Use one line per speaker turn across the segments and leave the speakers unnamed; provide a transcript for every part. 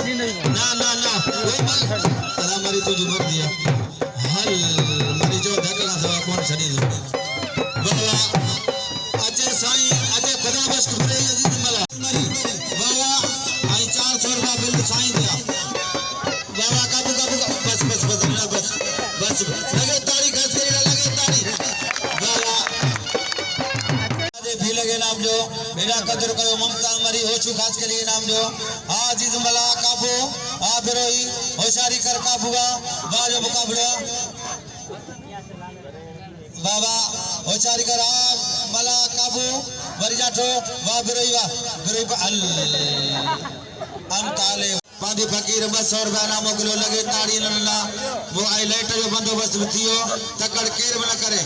ना ना ना वो अदा मरी तुझी मर दिया हल मरी जो धकड़ा था कौन छड़ी बाबा अजय साईं अजय खुदा बस करे अजीज मला मरी बाबा आई 400 रुपया बिल साईं दिया बाबा काबू काबू बस बस बस ना बस बस लगे ताड़ी खस करी लगे ताड़ी बाबा भी लगे नाम जो मेरा कदर करो ममता मरी होशु खास के लिए नाम जो आजीज मला काबू आ बिरोई होशारी कर काबूगा बाजो मुकाबला बाबा होशारी कर आ मला काबू मरी जाठो वा बिरोई अल अंताले पांदी फकीर 200 रुपया ना मोकलो लगे ताड़ी नन्ना वो आई लाइट जो बंदोबस्त थियो तकड़ केर न करे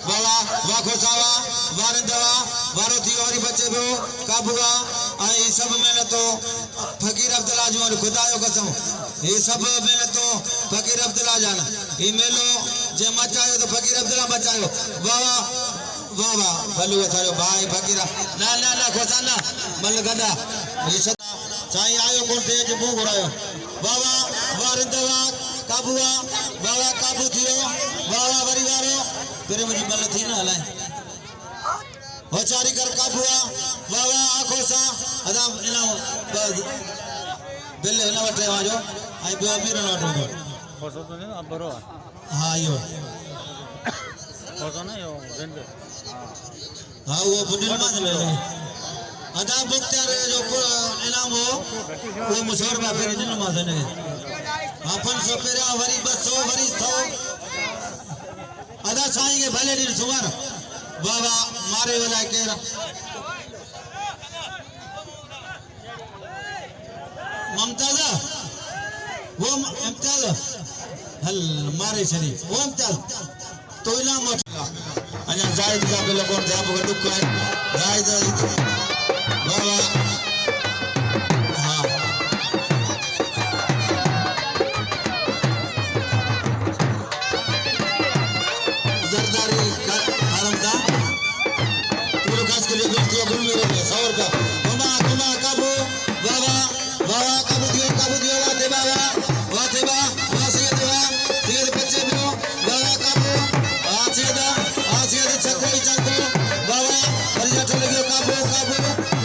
बाबा वा खोसावा वारंदवा वारो थियो वरी बचे बो काबूगा आई सब मेहनतो फकीर अब्दुल्ला जो खुदा जो कसम ये सब मेहनतो फकीर अब्दुल्ला जान ये मेलो जे मचायो तो फकीर अब्दुल्ला बचायो बाबा बाबा भलू थारो भाई फकीरा ना ना ना खोसाना मल गदा ये साईं आयो कोन थे जे मुंह घुरायो बाबा वारंदवा काबूआ बाबा काबू थियो बाबा वरी वारो फिर मुझी मल थी ना हलाए होचारी कर काबूआ बाबा आखो सा अदा इनाम बिल हिन वटे वाजो आई बियो अमीर न वटो
फोटो तो नहीं अबरो
हां यो
फोटो ना यो रेंड
हां वो बुडिल मा ले अदा मुख्तार जो इनाम हो वो मुसौर में फिर जिन मा ने अपन सो पेरा वरी 200 वरी 100 अदा साईं के भले दिन सुवर बाबा मारे वाला के ममताज वो इम्तियाज हल मारे छरी वो इम्तियाज तो इनाम अजा जायद का पे लोगों ने आपको दुख है जायद बाबा हां जरदारी आरामदा पूरे खास के लिए जो गुल मेरे 100 रुपया घुमा घुमा काबू बाबा बाबा काबू दियो वाते बाबा वासे देवा सिगे बच्चे दियो बाबा काबू आसे दा छको बाबा हरिया चले गयो काबू